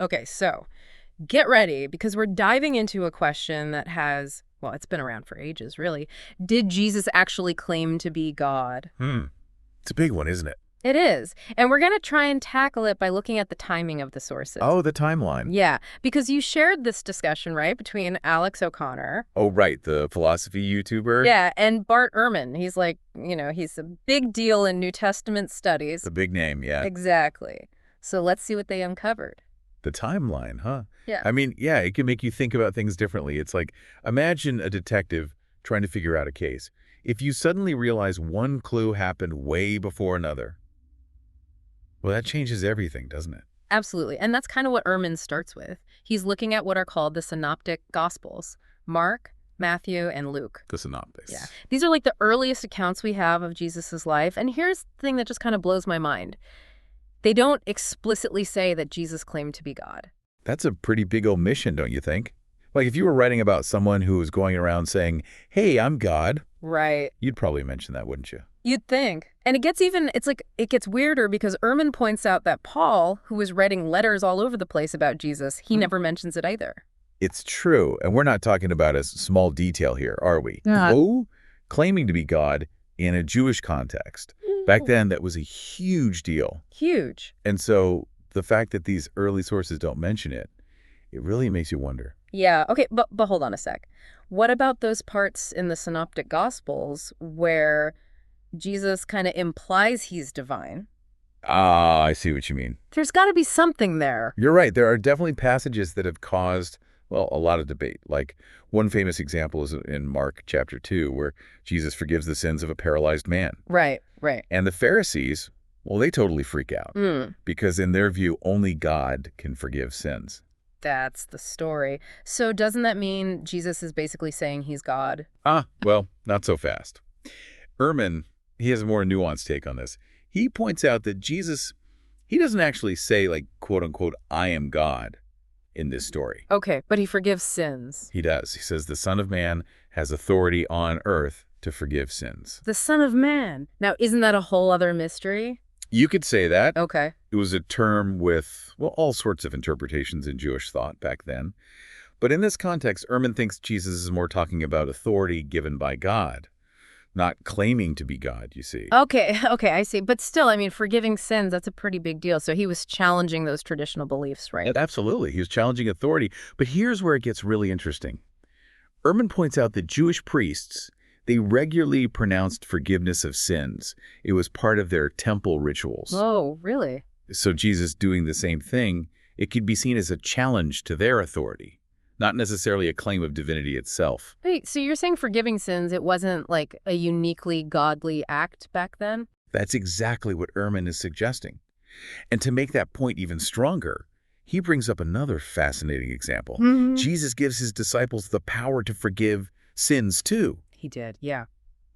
Okay, so get ready because we're diving into a question that has, well, it's been around for ages, really. Did Jesus actually claim to be God? It's a big one, isn't it? It is. And we're going to try and tackle it by looking at the timing of the sources. Oh, the timeline. Yeah, because you shared this discussion, right, between Alex O'Connor. Oh, right, the philosophy YouTuber. Yeah, and Bart Ehrman. He's like, he's a big deal in New Testament studies. The big name, yeah. Exactly. So let's see what they uncovered. The timeline, huh? Yeah. I mean, yeah, it can make you think about things differently. It's like, imagine a detective trying to figure out a case. If you suddenly realize one clue happened way before another, well, that changes everything, doesn't it? Absolutely. And that's kind of what Ehrman starts with. He's looking at what are called the synoptic gospels, Mark, Matthew, and Luke. The synoptics. Yeah. These are like the earliest accounts we have of Jesus's life. And here's the thing that just kind of blows my mind. They don't explicitly say that Jesus claimed to be God. That's a pretty big omission, don't you think? Like if you were writing about someone who was going around saying, hey, I'm God, right? You'd probably mention that, wouldn't you? You'd think. And it gets weirder because Ehrman points out that Paul, who was writing letters all over the place about Jesus, he never mentions it either. It's true. And we're not talking about a small detail here, are we? Yeah. Whoa, claiming to be God in a Jewish context. Back then, that was a huge deal. Huge. And so the fact that these early sources don't mention it, it really makes you wonder. Yeah. Okay. But hold on a sec. What about those parts in the Synoptic Gospels where Jesus kind of implies he's divine? Ah, I see what you mean. There's got to be something there. You're right. There are definitely passages that have caused, well, a lot of debate. Like one famous example is in Mark chapter 2, where Jesus forgives the sins of a paralyzed man. Right, right. And the Pharisees, well, they totally freak out because in their view, only God can forgive sins. That's the story. So doesn't that mean Jesus is basically saying he's God? Well, not so fast. Ehrman, he has a more nuanced take on this. He points out that Jesus, he doesn't actually say, like, quote unquote, I am God in this story. Okay, but he forgives sins. He does. He says the Son of Man has authority on earth to forgive sins. The Son of Man. Now, isn't that a whole other mystery? You could say that. Okay. It was a term with, well, all sorts of interpretations in Jewish thought back then. But in this context, Ehrman thinks Jesus is more talking about authority given by God, not claiming to be God, you see. Okay, I see. But still, I mean, forgiving sins, that's a pretty big deal. So he was challenging those traditional beliefs, right? Absolutely. He was challenging authority. But here's where it gets really interesting. Ehrman points out that Jewish priests, they regularly pronounced forgiveness of sins. It was part of their temple rituals. Oh, really? So Jesus doing the same thing, it could be seen as a challenge to their authority, not necessarily a claim of divinity itself. Wait, so you're saying forgiving sins, it wasn't like a uniquely godly act back then? That's exactly what Ehrman is suggesting. And to make that point even stronger, he brings up another fascinating example. Jesus gives his disciples the power to forgive sins too. He did, yeah.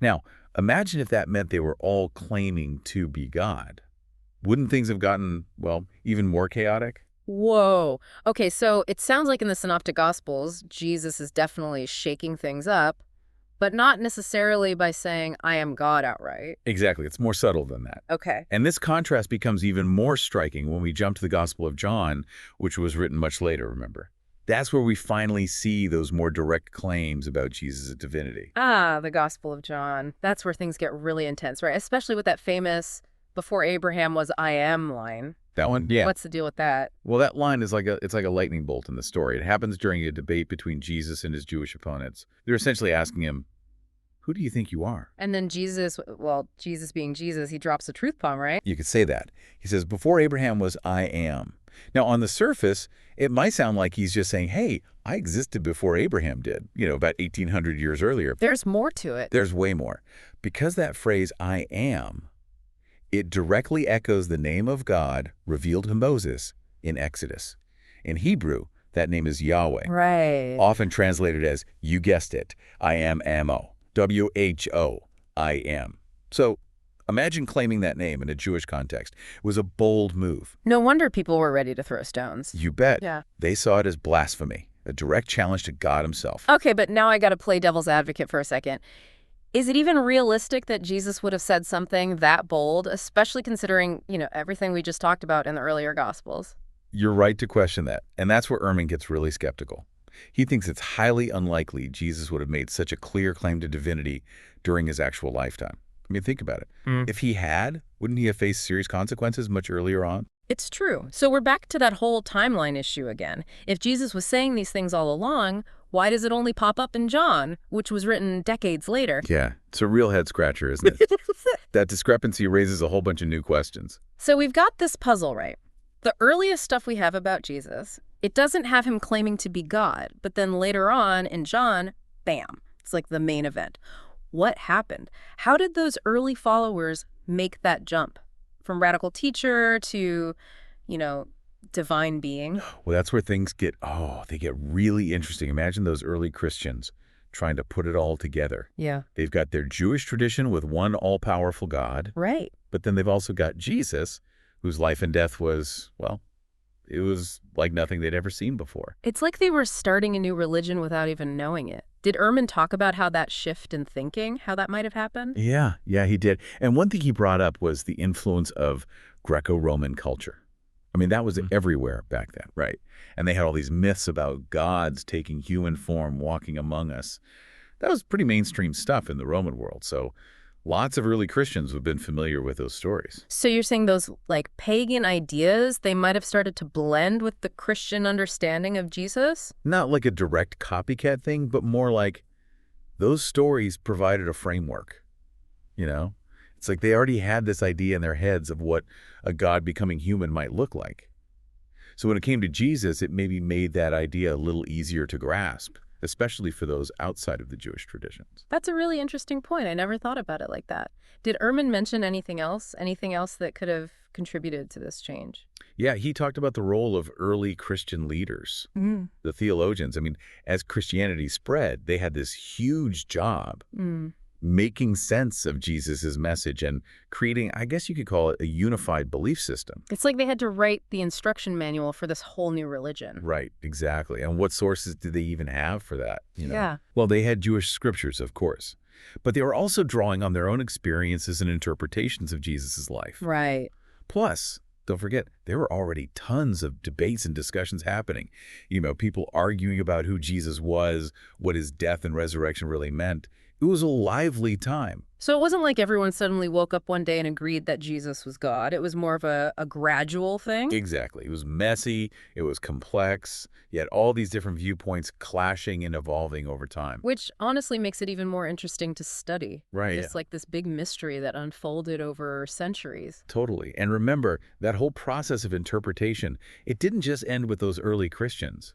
Now, imagine if that meant they were all claiming to be God. Wouldn't things have gotten, well, even more chaotic? Whoa. Okay, so it sounds like in the Synoptic Gospels, Jesus is definitely shaking things up, but not necessarily by saying, I am God outright. Exactly. It's more subtle than that. Okay. And this contrast becomes even more striking when we jump to the Gospel of John, which was written much later, remember? That's where we finally see those more direct claims about Jesus' divinity. The Gospel of John. That's where things get really intense, right? Especially with that famous, before Abraham was I am line. That one? Yeah. What's the deal with that? Well, that line is like a lightning bolt in the story. It happens during a debate between Jesus and his Jewish opponents. They're essentially asking him, who do you think you are? And then Jesus being Jesus, he drops a truth bomb, right? You could say that. He says, before Abraham was I am. Now, on the surface, it might sound like he's just saying, hey, I existed before Abraham did, about 1,800 years earlier. There's more to it. There's way more. Because that phrase, I am, it directly echoes the name of God revealed to Moses in Exodus. In Hebrew, that name is Yahweh. Right. Often translated as, you guessed it, I am Ammo. W-H-O, I am. So imagine claiming that name in a Jewish context. It was a bold move. No wonder people were ready to throw stones. You bet. Yeah. They saw it as blasphemy, a direct challenge to God himself. Okay, but now I got to play devil's advocate for a second. Is it even realistic that Jesus would have said something that bold, especially considering, everything we just talked about in the earlier Gospels? You're right to question that, and that's where Ehrman gets really skeptical. He thinks it's highly unlikely Jesus would have made such a clear claim to divinity during his actual lifetime. I mean, think about it. Mm. If he had, wouldn't he have faced serious consequences much earlier on? It's true. So we're back to that whole timeline issue again. If Jesus was saying these things all along, why does it only pop up in John, which was written decades later? Yeah, it's a real head-scratcher, isn't it? That discrepancy raises a whole bunch of new questions. So we've got this puzzle, right? The earliest stuff we have about Jesus, it doesn't have him claiming to be God, but then later on in John, bam, it's like the main event. What happened? How did those early followers make that jump from radical teacher to, divine being? Well, that's where things get, they get really interesting. Imagine those early Christians trying to put it all together. Yeah. They've got their Jewish tradition with one all-powerful God, Right. but then they've also got Jesus, whose life and death was, well, it was like nothing they'd ever seen before. It's like they were starting a new religion without even knowing it. Did Ehrman talk about how that shift in thinking, how that might have happened? Yeah, he did. And one thing he brought up was the influence of Greco-Roman culture. I mean, that was everywhere back then, right? And they had all these myths about gods taking human form, walking among us. That was pretty mainstream stuff in the Roman world. So lots of early Christians have been familiar with those stories. So you're saying those, pagan ideas, they might have started to blend with the Christian understanding of Jesus? Not like a direct copycat thing, but more like those stories provided a framework, you know? It's like they already had this idea in their heads of what a God becoming human might look like. So when it came to Jesus, it maybe made that idea a little easier to grasp, especially for those outside of the Jewish traditions. That's a really interesting point. I never thought about it like that. Did Ehrman mention anything else? Anything else that could have contributed to this change? Yeah, he talked about the role of early Christian leaders, Mm. the theologians. I mean, as Christianity spread, they had this huge job Mm. making sense of Jesus's message and creating, I guess you could call it, a unified belief system. It's like they had to write the instruction manual for this whole new religion. Right, exactly. And what sources did they even have for that? Yeah. Well, they had Jewish scriptures, of course, but they were also drawing on their own experiences and interpretations of Jesus's life. Right. Plus, don't forget, there were already tons of debates and discussions happening. People arguing about who Jesus was, what his death and resurrection really meant. It was a lively time. So it wasn't like everyone suddenly woke up one day and agreed that Jesus was God. It was more of a gradual thing? Exactly. It was messy, it was complex, yet all these different viewpoints clashing and evolving over time. Which honestly makes it even more interesting to study. Right. It's like this big mystery that unfolded over centuries. Totally. And remember, that whole process of interpretation, it didn't just end with those early Christians.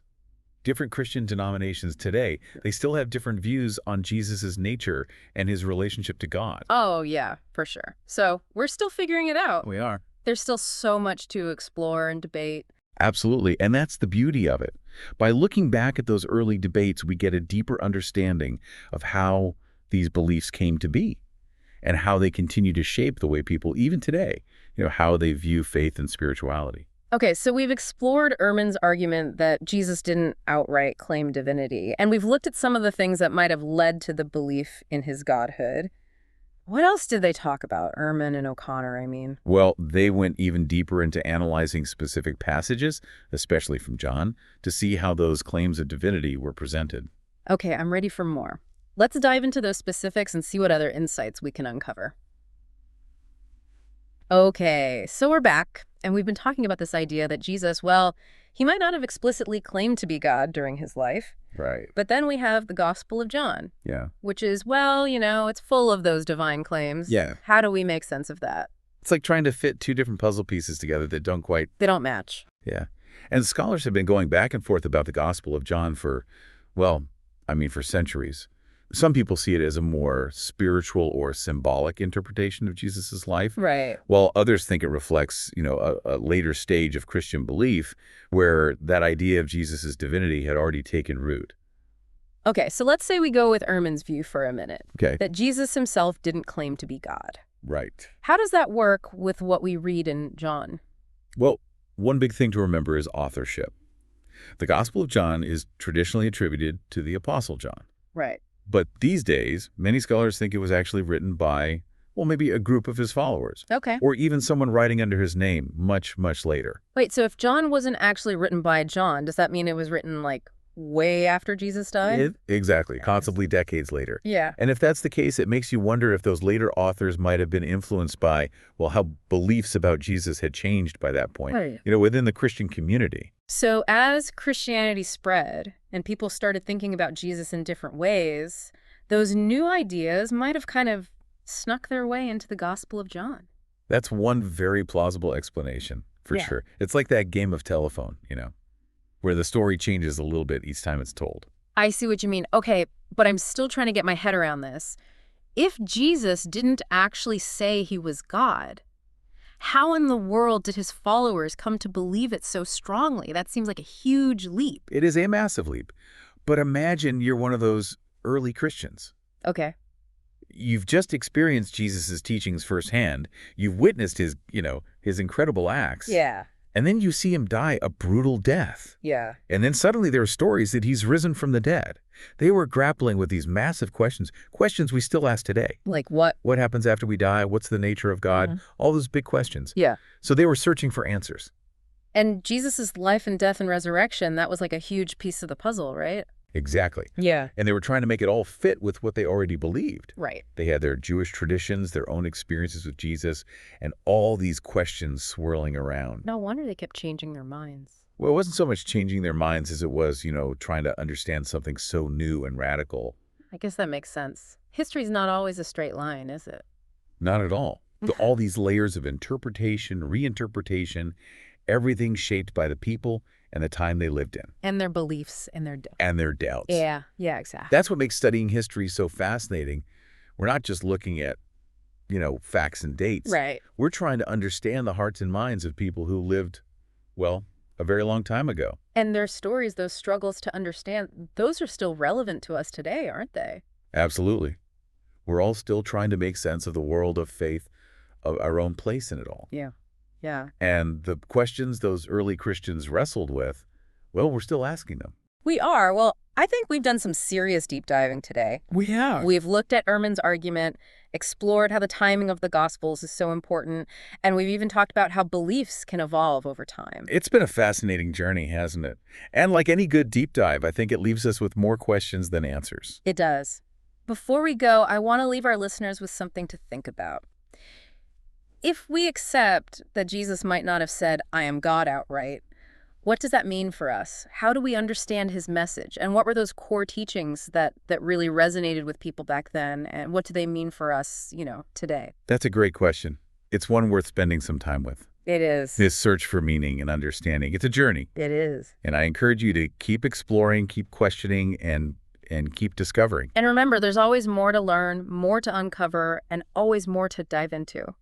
Different Christian denominations today, they still have different views on Jesus's nature and his relationship to God. Oh, yeah, for sure. So we're still figuring it out. We are. There's still so much to explore and debate. Absolutely. And that's the beauty of it. By looking back at those early debates, we get a deeper understanding of how these beliefs came to be and how they continue to shape the way people, even today, how they view faith and spirituality. Okay, so we've explored Ehrman's argument that Jesus didn't outright claim divinity, and we've looked at some of the things that might have led to the belief in his godhood. What else did they talk about, Ehrman and O'Connor, I mean? Well, they went even deeper into analyzing specific passages, especially from John, to see how those claims of divinity were presented. Okay, I'm ready for more. Let's dive into those specifics and see what other insights we can uncover. Okay, so we're back, and we've been talking about this idea that Jesus, well, he might not have explicitly claimed to be God during his life. Right. But then we have the Gospel of John. Yeah. Which is, well, it's full of those divine claims. Yeah. How do we make sense of that? It's like trying to fit two different puzzle pieces together that don't quite... They don't match. Yeah. And scholars have been going back and forth about the Gospel of John for centuries. Some people see it as a more spiritual or symbolic interpretation of Jesus's life. Right. While others think it reflects, a later stage of Christian belief where that idea of Jesus's divinity had already taken root. Okay, so let's say we go with Ehrman's view for a minute. Okay. That Jesus himself didn't claim to be God. Right. How does that work with what we read in John? Well, one big thing to remember is authorship. The Gospel of John is traditionally attributed to the Apostle John. Right. But these days, many scholars think it was actually written by Well, maybe a group of his followers, Okay. or even someone writing under his name much, much later. Wait, so if John wasn't actually written by John, does that mean it was written, like, way after Jesus died? Exactly, Yes. possibly decades later. Yeah. And if that's the case, it makes you wonder if those later authors might have been influenced by, well, how beliefs about Jesus had changed by that point, Right. within the Christian community. So as Christianity spread and people started thinking about Jesus in different ways, those new ideas might have kind of snuck their way into the Gospel of John. That's one very plausible explanation, for Yeah. sure. It's like that game of telephone, where the story changes a little bit each time it's told. I see what you mean. Okay, but I'm still trying to get my head around this. If Jesus didn't actually say he was God, how in the world did his followers come to believe it so strongly? That seems like a huge leap. It is a massive leap. But imagine you're one of those early Christians. Okay. You've just experienced Jesus' teachings firsthand. You've witnessed his incredible acts. Yeah. And then you see him die a brutal death. Yeah. And then suddenly there are stories that he's risen from the dead. They were grappling with these massive questions we still ask today. Like what? What happens after we die? What's the nature of God? Mhm. All those big questions. Yeah. So they were searching for answers. And Jesus' life and death and resurrection, that was like a huge piece of the puzzle, right? Exactly. Yeah. And they were trying to make it all fit with what they already believed. Right. They had their Jewish traditions, their own experiences with Jesus, and all these questions swirling around. No wonder they kept changing their minds. Well, it wasn't so much changing their minds as it was, trying to understand something so new and radical. I guess that makes sense. History's not always a straight line, is it? Not at all. All these layers of interpretation, reinterpretation, everything shaped by the people and the time they lived in. And their beliefs and their doubts. And their doubts. Yeah, exactly. That's what makes studying history so fascinating. We're not just looking at, facts and dates. Right. We're trying to understand the hearts and minds of people who lived, well, a very long time ago. And their stories, those struggles to understand, those are still relevant to us today, aren't they? Absolutely. We're all still trying to make sense of the world of faith, of our own place in it all. Yeah. Yeah. And the questions those early Christians wrestled with, well, we're still asking them. We are. Well, I think we've done some serious deep diving today. We have. We've looked at Ehrman's argument, explored how the timing of the Gospels is so important, and we've even talked about how beliefs can evolve over time. It's been a fascinating journey, hasn't it? And like any good deep dive, I think it leaves us with more questions than answers. It does. Before we go, I want to leave our listeners with something to think about. If we accept that Jesus might not have said, "I am God" outright, what does that mean for us? How do we understand his message? And what were those core teachings that really resonated with people back then? And what do they mean for us, today? That's a great question. It's one worth spending some time with. It is. This search for meaning and understanding. It's a journey. It is. And I encourage you to keep exploring, keep questioning, and keep discovering. And remember, there's always more to learn, more to uncover, and always more to dive into.